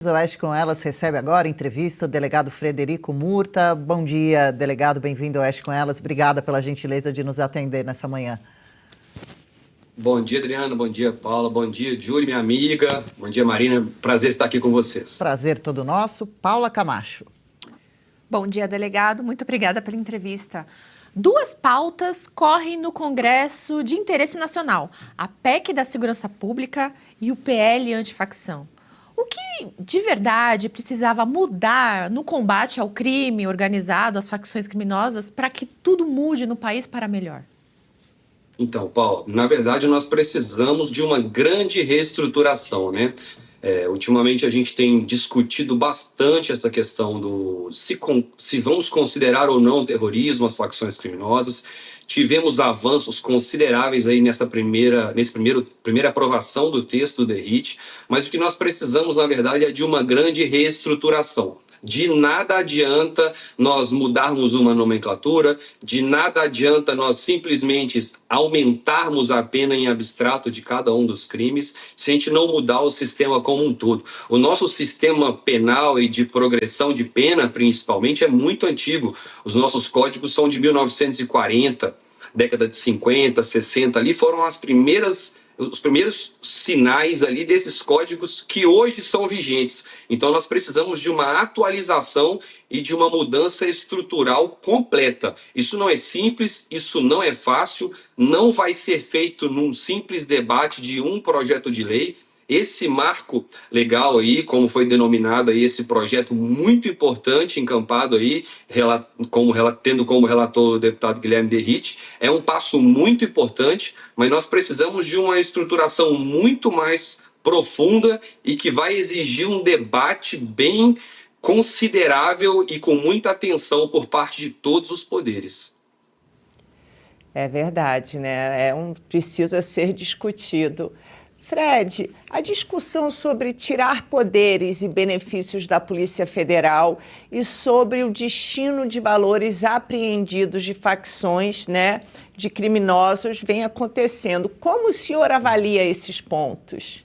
O Oeste com Elas recebe agora entrevista o delegado Frederico Murta. Bom dia, delegado, bem-vindo ao Oeste com Elas. Obrigada pela gentileza de nos atender nessa manhã. Bom dia, Adriana. Bom dia, Paula. Bom dia, Júlia, minha amiga. Bom dia, Marina. Prazer estar aqui com vocês. Prazer todo nosso. Paula Camacho. Bom dia, delegado. Muito obrigada pela entrevista. Duas pautas correm no Congresso de interesse nacional: a PEC da Segurança Pública e o PL antifacção. O que de verdade precisava mudar no combate ao crime organizado, às facções criminosas, para que tudo mude no país para melhor? Então, Paulo, na verdade nós precisamos de uma grande reestruturação, né? Ultimamente a gente tem discutido bastante essa questão do se vamos considerar ou não o terrorismo, as facções criminosas. Tivemos avanços consideráveis aí nessa primeira aprovação do texto do DERIT, mas o que nós precisamos, na verdade, é de uma grande reestruturação. De nada adianta nós mudarmos uma nomenclatura, de nada adianta nós simplesmente aumentarmos a pena em abstrato de cada um dos crimes, se a gente não mudar o sistema como um todo. O nosso sistema penal e de progressão de pena, principalmente, é muito antigo. Os nossos códigos são de 1940, década de 50, 60, ali foram os primeiros sinais ali desses códigos que hoje são vigentes. Então nós precisamos de uma atualização e de uma mudança estrutural completa. Isso não é simples, isso não é fácil, não vai ser feito num simples debate de um projeto de lei. Esse marco legal aí, como foi denominado aí, esse projeto muito importante, encampado aí, tendo como relator o deputado Guilherme Derrite, é um passo muito importante, mas nós precisamos de uma estruturação muito mais profunda e que vai exigir um debate bem considerável e com muita atenção por parte de todos os poderes. É verdade, né? Precisa ser discutido. Fred, a discussão sobre tirar poderes e benefícios da Polícia Federal e sobre o destino de valores apreendidos de facções, né, de criminosos vem acontecendo. Como o senhor avalia esses pontos?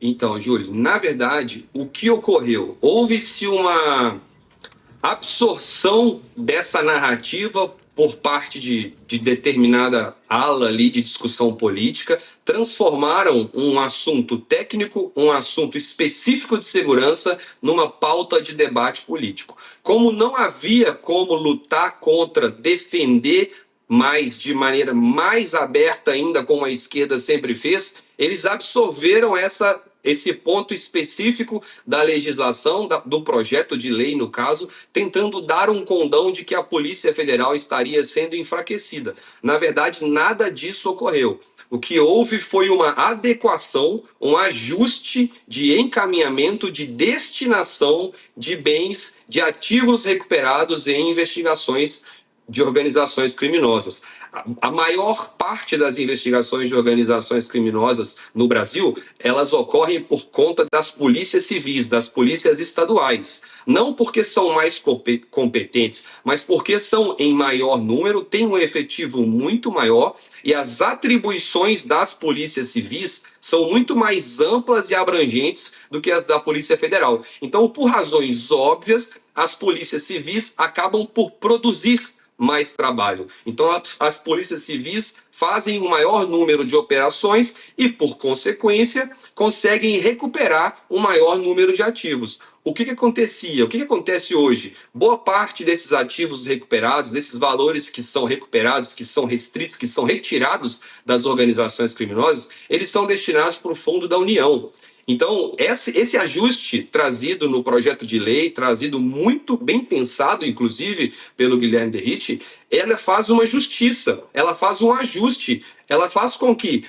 Então, Júlio, na verdade, o que ocorreu? Houve-se uma absorção dessa narrativa por parte de determinada ala ali de discussão política, transformaram um assunto técnico, um assunto específico de segurança, numa pauta de debate político. Como não havia como lutar contra, defender mais de maneira mais aberta ainda, como a esquerda sempre fez, eles absorveram esse ponto específico da legislação, do projeto de lei, no caso, tentando dar um condão de que a Polícia Federal estaria sendo enfraquecida. Na verdade, nada disso ocorreu. O que houve foi uma adequação, um ajuste de encaminhamento, de destinação de bens, de ativos recuperados em investigações de organizações criminosas. A maior parte das investigações de organizações criminosas no Brasil, elas ocorrem por conta das polícias civis, das polícias estaduais. Não porque são mais competentes, mas porque são em maior número, têm um efetivo muito maior e as atribuições das polícias civis são muito mais amplas e abrangentes do que as da Polícia Federal. Então, por razões óbvias, as polícias civis acabam por produzir mais trabalho. Então, as polícias civis fazem um maior número de operações e, por consequência, conseguem recuperar um maior número de ativos. O que acontecia? O que acontece hoje? Boa parte desses ativos recuperados, desses valores que são recuperados, que são restritos, que são retirados das organizações criminosas, eles são destinados para o Fundo da União. Então, esse ajuste trazido no projeto de lei, trazido muito bem pensado, inclusive, pelo Guilherme Derrite, ela faz uma justiça, ela faz um ajuste, ela faz com que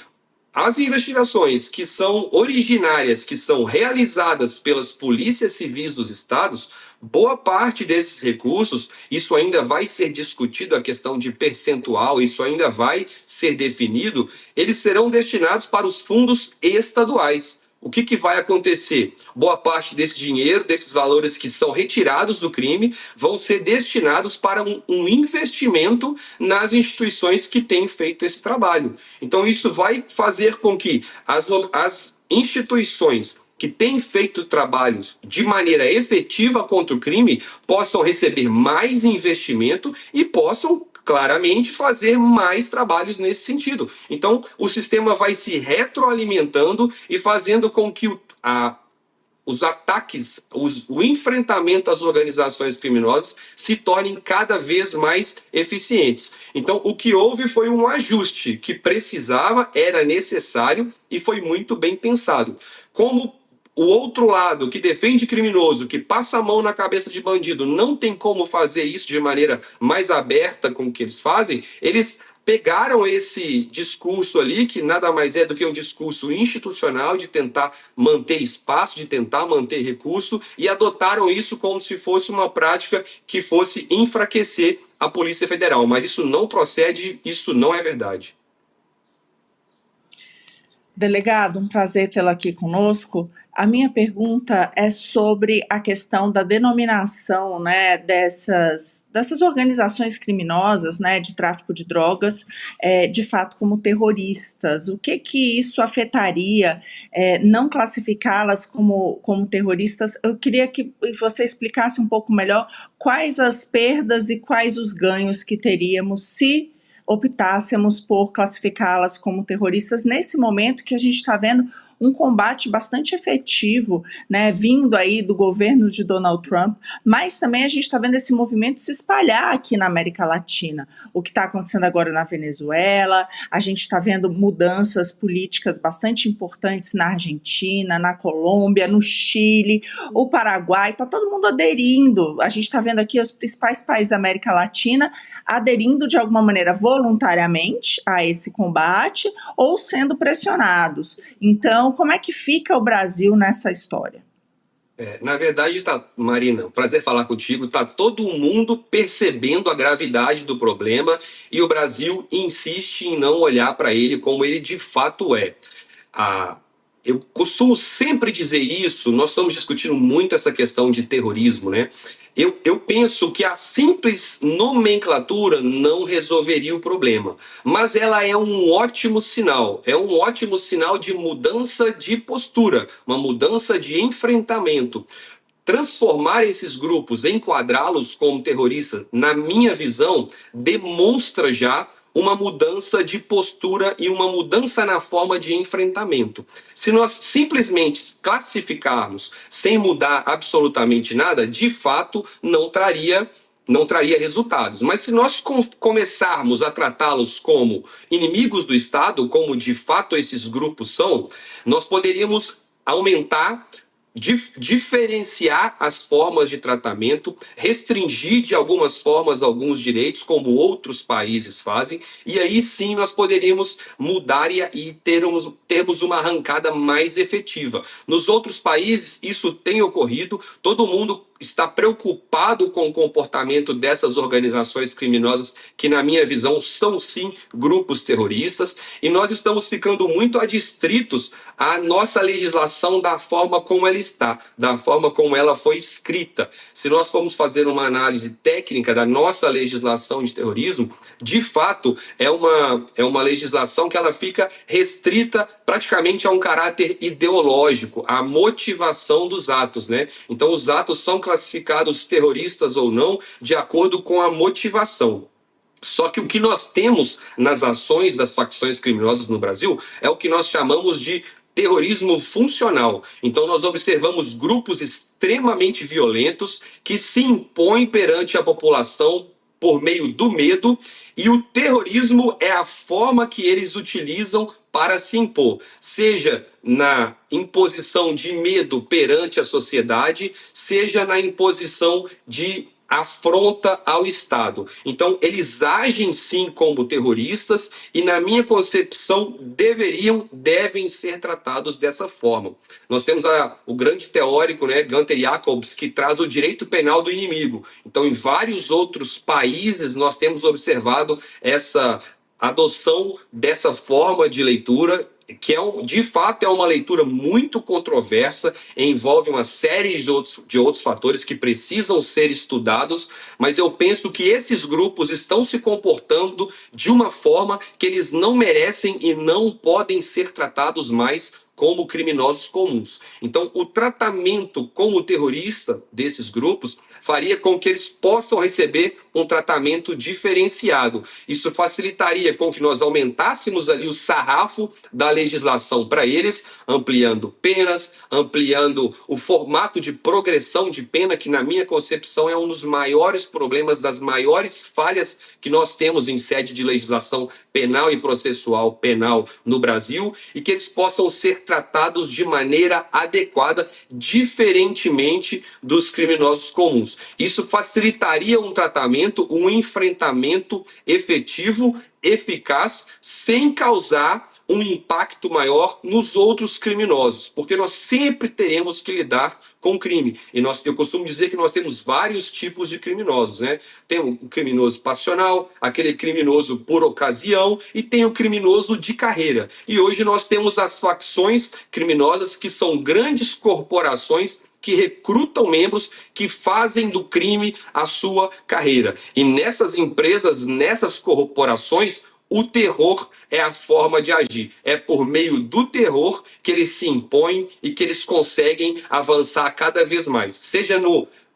as investigações que são originárias, que são realizadas pelas polícias civis dos estados, boa parte desses recursos, isso ainda vai ser discutido, a questão de percentual, isso ainda vai ser definido, eles serão destinados para os fundos estaduais. O que vai acontecer? Boa parte desse dinheiro, desses valores que são retirados do crime, vão ser destinados para um investimento nas instituições que têm feito esse trabalho. Então, isso vai fazer com que as instituições que têm feito trabalhos de maneira efetiva contra o crime possam receber mais investimento e possam claramente fazer mais trabalhos nesse sentido. Então, o sistema vai se retroalimentando e fazendo com que os ataques, o enfrentamento às organizações criminosas se tornem cada vez mais eficientes. Então, o que houve foi um ajuste que precisava, era necessário e foi muito bem pensado. Como o outro lado, que defende criminoso, que passa a mão na cabeça de bandido, não tem como fazer isso de maneira mais aberta com o que eles fazem, eles pegaram esse discurso ali, que nada mais é do que um discurso institucional de tentar manter espaço, de tentar manter recurso, e adotaram isso como se fosse uma prática que fosse enfraquecer a Polícia Federal. Mas isso não procede, isso não é verdade. Delegado, um prazer tê-lo aqui conosco. A minha pergunta é sobre a questão da denominação, né, dessas organizações criminosas, né, de tráfico de drogas, de fato como terroristas. O que isso afetaria, não classificá-las como terroristas? Eu queria que você explicasse um pouco melhor quais as perdas e quais os ganhos que teríamos se optássemos por classificá-las como terroristas nesse momento que a gente está vendo um combate bastante efetivo, né, vindo aí do governo de Donald Trump, mas também a gente está vendo esse movimento se espalhar aqui na América Latina. O que está acontecendo agora na Venezuela, a gente está vendo mudanças políticas bastante importantes na Argentina, na Colômbia, no Chile, o Paraguai, está todo mundo aderindo. A gente está vendo aqui os principais países da América Latina aderindo de alguma maneira voluntariamente a esse combate ou sendo pressionados. Então, como é que fica o Brasil nessa história? Na verdade, Marina, prazer falar contigo. Está todo mundo percebendo a gravidade do problema e o Brasil insiste em não olhar para ele como ele de fato é. Eu costumo sempre dizer isso, nós estamos discutindo muito essa questão de terrorismo, né? Eu penso que a simples nomenclatura não resolveria o problema, mas ela é um ótimo sinal de mudança de postura, uma mudança de enfrentamento. Transformar esses grupos, enquadrá-los como terroristas, na minha visão, demonstra já uma mudança de postura e uma mudança na forma de enfrentamento. Se nós simplesmente classificarmos sem mudar absolutamente nada, de fato não traria resultados. Mas se nós começarmos a tratá-los como inimigos do Estado, como de fato esses grupos são, nós poderíamos aumentar, diferenciar as formas de tratamento, restringir de algumas formas alguns direitos, como outros países fazem, e aí sim nós poderíamos mudar e termos uma arrancada mais efetiva. Nos outros países isso tem ocorrido, todo mundo está preocupado com o comportamento dessas organizações criminosas, que na minha visão são sim grupos terroristas, e nós estamos ficando muito adstritos à nossa legislação da forma como ela está, da forma como ela foi escrita. Se nós formos fazer uma análise técnica da nossa legislação de terrorismo, de fato é uma legislação que ela fica restrita praticamente a um caráter ideológico, à motivação dos atos, né? Então os atos são classificados terroristas ou não de acordo com a motivação. Só que o que nós temos nas ações das facções criminosas no Brasil é o que nós chamamos de terrorismo funcional. Então nós observamos grupos extremamente violentos que se impõem perante a população por meio do medo, e o terrorismo é a forma que eles utilizam para se impor, seja na imposição de medo perante a sociedade, seja na imposição de afronta ao Estado. Então, eles agem sim como terroristas e, na minha concepção, devem ser tratados dessa forma. Nós temos o grande teórico, né, Gunther Jacobs, que traz o direito penal do inimigo. Então, em vários outros países, nós temos observado essa adoção dessa forma de leitura, que de fato é uma leitura muito controversa, envolve uma série de outros fatores que precisam ser estudados, mas eu penso que esses grupos estão se comportando de uma forma que eles não merecem e não podem ser tratados mais como criminosos comuns. Então, o tratamento como terrorista desses grupos faria com que eles possam receber um tratamento diferenciado. Isso facilitaria com que nós aumentássemos ali o sarrafo da legislação para eles, ampliando penas, ampliando o formato de progressão de pena, que na minha concepção é um dos maiores problemas, das maiores falhas que nós temos em sede de legislação penal e processual penal no Brasil, e que eles possam ser tratados de maneira adequada, diferentemente dos criminosos comuns. Isso facilitaria um tratamento, um enfrentamento efetivo, eficaz, sem causar um impacto maior nos outros criminosos, porque nós sempre teremos que lidar com crime. E eu costumo dizer que nós temos vários tipos de criminosos, né? Tem o criminoso passional, aquele criminoso por ocasião, e tem o criminoso de carreira. E hoje nós temos as facções criminosas, que são grandes corporações que recrutam membros, que fazem do crime a sua carreira. E nessas empresas, nessas corporações, o terror é a forma de agir. É por meio do terror que eles se impõem e que eles conseguem avançar cada vez mais. Seja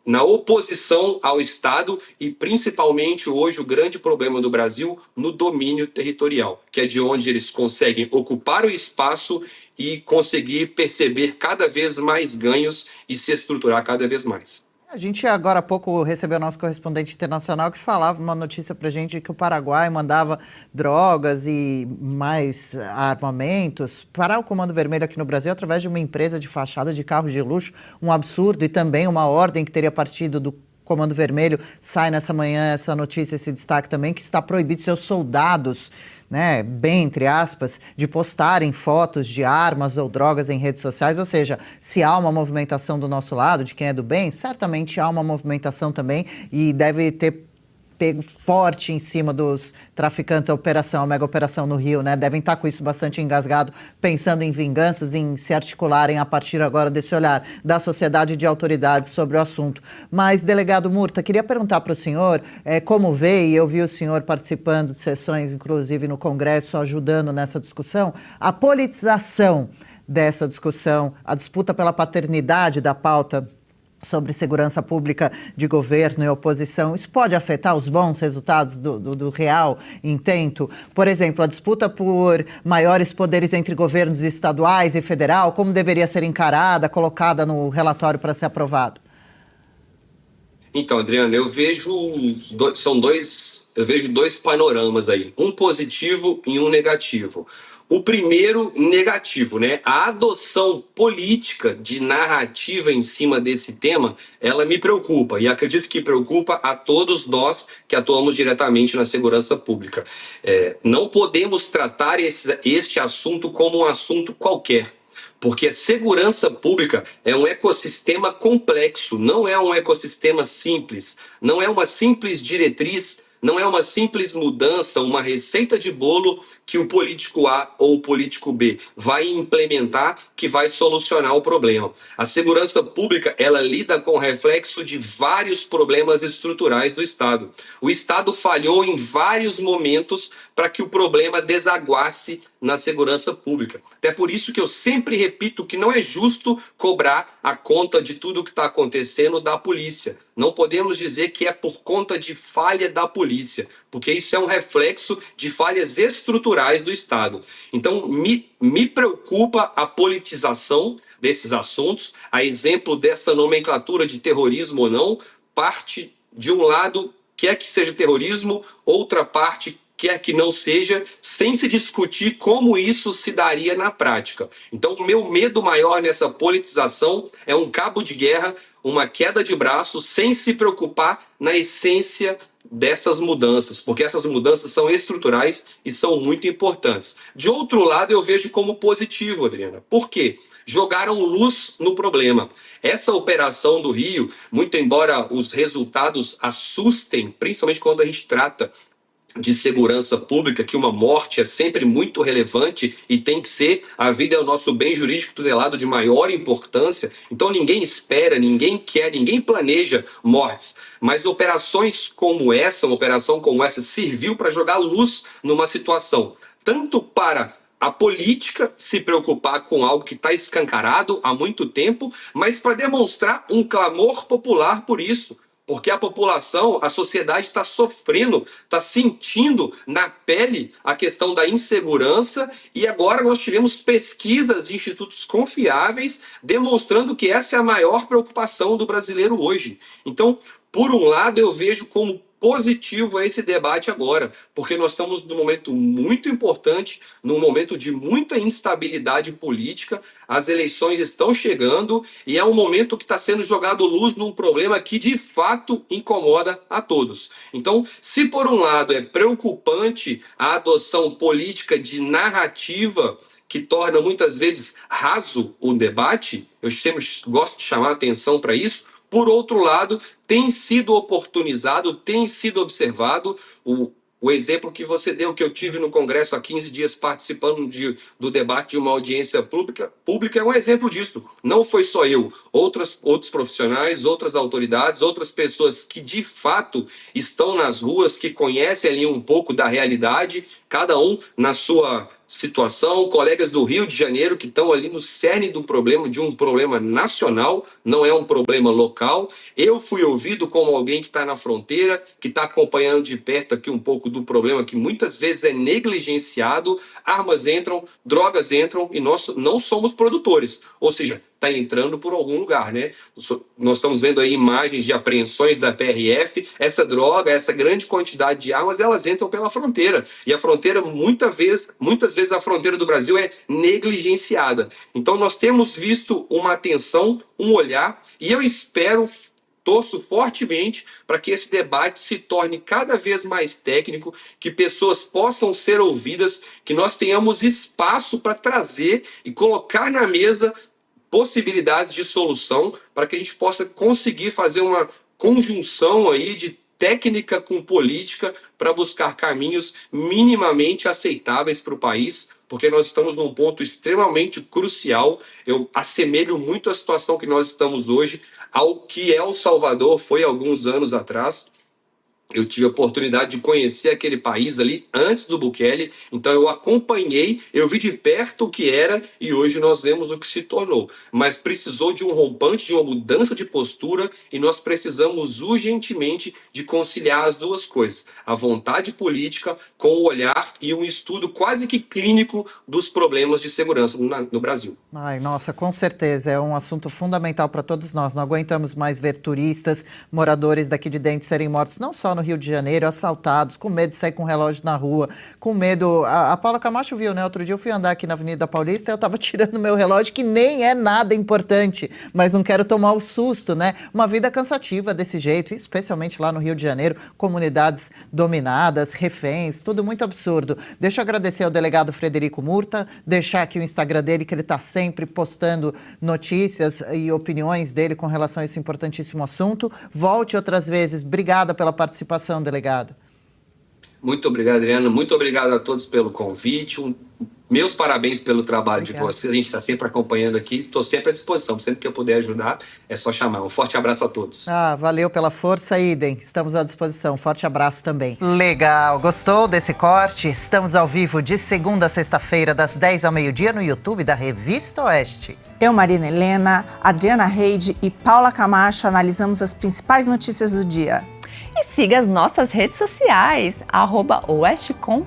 na oposição ao Estado e, principalmente, hoje, o grande problema do Brasil, no domínio territorial, que é de onde eles conseguem ocupar o espaço e conseguir perceber cada vez mais ganhos e se estruturar cada vez mais. A gente agora há pouco recebeu o nosso correspondente internacional que falava uma notícia para a gente de que o Paraguai mandava drogas e mais armamentos para o Comando Vermelho aqui no Brasil através de uma empresa de fachada de carros de luxo, um absurdo, e também uma ordem que teria partido do Comando Vermelho. Sai nessa manhã essa notícia, esse destaque também, que está proibido seus soldados, né, bem entre aspas, de postarem fotos de armas ou drogas em redes sociais. Ou seja, se há uma movimentação do nosso lado, de quem é do bem, certamente há uma movimentação também, e deve ter pego forte em cima dos traficantes, a mega operação no Rio, né? Devem estar com isso bastante engasgado, pensando em vinganças, em se articularem a partir agora desse olhar da sociedade e de autoridades sobre o assunto. Mas, delegado Murta, queria perguntar para o senhor como vê, e eu vi o senhor participando de sessões, inclusive no Congresso, ajudando nessa discussão, a politização dessa discussão, a disputa pela paternidade da pauta sobre segurança pública de governo e oposição. Isso pode afetar os bons resultados do real intento? Por exemplo, a disputa por maiores poderes entre governos estaduais e federal, como deveria ser encarada, colocada no relatório para ser aprovado? Então, Adriana, eu vejo dois panoramas aí, um positivo e um negativo. O primeiro, negativo, né? A adoção política de narrativa em cima desse tema, ela me preocupa, e acredito que preocupa a todos nós que atuamos diretamente na segurança pública. Não podemos tratar este assunto como um assunto qualquer, porque a segurança pública é um ecossistema complexo, não é um ecossistema simples, não é uma simples diretriz, não é uma simples mudança, uma receita de bolo que o político A ou o político B vai implementar que vai solucionar o problema. A segurança pública, ela lida com o reflexo de vários problemas estruturais do Estado. O Estado falhou em vários momentos para que o problema desaguasse na segurança pública. Até por isso que eu sempre repito que não é justo cobrar a conta de tudo o que está acontecendo da polícia. Não podemos dizer que é por conta de falha da polícia, porque isso é um reflexo de falhas estruturais do Estado. Então, me preocupa a politização desses assuntos, a exemplo dessa nomenclatura de terrorismo ou não, parte de um lado quer que seja terrorismo, outra parte quer que não seja, sem se discutir como isso se daria na prática. Então, o meu medo maior nessa politização é um cabo de guerra, uma queda de braço, sem se preocupar na essência dessas mudanças, porque essas mudanças são estruturais e são muito importantes. De outro lado, eu vejo como positivo, Adriana. Por quê? Jogaram luz no problema. Essa operação do Rio, muito embora os resultados assustem, principalmente quando a gente trata de segurança pública, que uma morte é sempre muito relevante e tem que ser, a vida é o nosso bem jurídico tutelado de maior importância, então ninguém espera, ninguém quer, ninguém planeja mortes, mas operações como essa, uma operação como essa, serviu para jogar luz numa situação, tanto para a política se preocupar com algo que está escancarado há muito tempo, mas para demonstrar um clamor popular por isso. Porque a população, a sociedade está sofrendo, está sentindo na pele a questão da insegurança, e agora nós tivemos pesquisas de institutos confiáveis demonstrando que essa é a maior preocupação do brasileiro hoje. Então, por um lado, eu vejo como positivo esse debate agora, porque nós estamos num momento muito importante, num momento de muita instabilidade política, as eleições estão chegando e é um momento que está sendo jogado luz num problema que de fato incomoda a todos. Então, se por um lado é preocupante a adoção política de narrativa que torna muitas vezes raso o debate, eu sempre gosto de chamar a atenção para isso. Por outro lado, tem sido oportunizado, tem sido observado o exemplo que você deu, que eu tive no Congresso há 15 dias participando do debate de uma audiência pública é um exemplo disso. Não foi só eu, outros profissionais, outras autoridades, outras pessoas que de fato estão nas ruas, que conhecem ali um pouco da realidade, cada um na sua situação, colegas do Rio de Janeiro que estão ali no cerne do problema, de um problema nacional, não é um problema local. Eu fui ouvido como alguém que está na fronteira, que está acompanhando de perto aqui um pouco do problema que muitas vezes é negligenciado, armas entram, drogas entram e nós não somos produtores, ou seja, está entrando por algum lugar, né? Nós estamos vendo aí imagens de apreensões da PRF, essa droga, essa grande quantidade de armas, elas entram pela fronteira, e a fronteira, muitas vezes a fronteira do Brasil é negligenciada. Então nós temos visto uma atenção, um olhar, e eu torço fortemente para que esse debate se torne cada vez mais técnico, que pessoas possam ser ouvidas, que nós tenhamos espaço para trazer e colocar na mesa possibilidades de solução para que a gente possa conseguir fazer uma conjunção aí de técnica com política para buscar caminhos minimamente aceitáveis para o país, porque nós estamos num ponto extremamente crucial. Eu assemelho muito a situação que nós estamos hoje ao que El Salvador foi alguns anos atrás. Eu tive a oportunidade de conhecer aquele país ali antes do Bukele, então eu acompanhei, eu vi de perto o que era e hoje nós vemos o que se tornou. Mas precisou de um rompante, de uma mudança de postura, e nós precisamos urgentemente de conciliar as duas coisas, a vontade política com o olhar e um estudo quase que clínico dos problemas de segurança no Brasil. Ai, nossa, com certeza, é um assunto fundamental para todos nós. Não aguentamos mais ver turistas, moradores daqui de dentro serem mortos, não só no Rio de Janeiro, assaltados, com medo de sair com relógio na rua, com medo... A Paula Camacho viu, né? Outro dia eu fui andar aqui na Avenida Paulista e eu estava tirando meu relógio, que nem é nada importante, mas não quero tomar o susto, né? Uma vida cansativa desse jeito, especialmente lá no Rio de Janeiro, comunidades dominadas, reféns, tudo muito absurdo. Deixa eu agradecer ao delegado Frederico Murta, deixar aqui o Instagram dele, que ele está sempre postando notícias e opiniões dele com relação a esse importantíssimo assunto. Volte outras vezes. Obrigada pela participação, delegado. Muito obrigado, Adriana. Muito obrigado a todos pelo convite. Meus parabéns pelo trabalho de vocês. A gente está sempre acompanhando aqui. Estou sempre à disposição. Sempre que eu puder ajudar, é só chamar. Um forte abraço a todos. Valeu pela força, Idem. Estamos à disposição. Forte abraço também. Legal. Gostou desse corte? Estamos ao vivo de segunda a sexta-feira, das 10 ao meio-dia, no YouTube da Revista Oeste. Eu, Marina Helena, Adriana Reide e Paula Camacho analisamos as principais notícias do dia. E siga as nossas redes sociais, @oestcom.elas.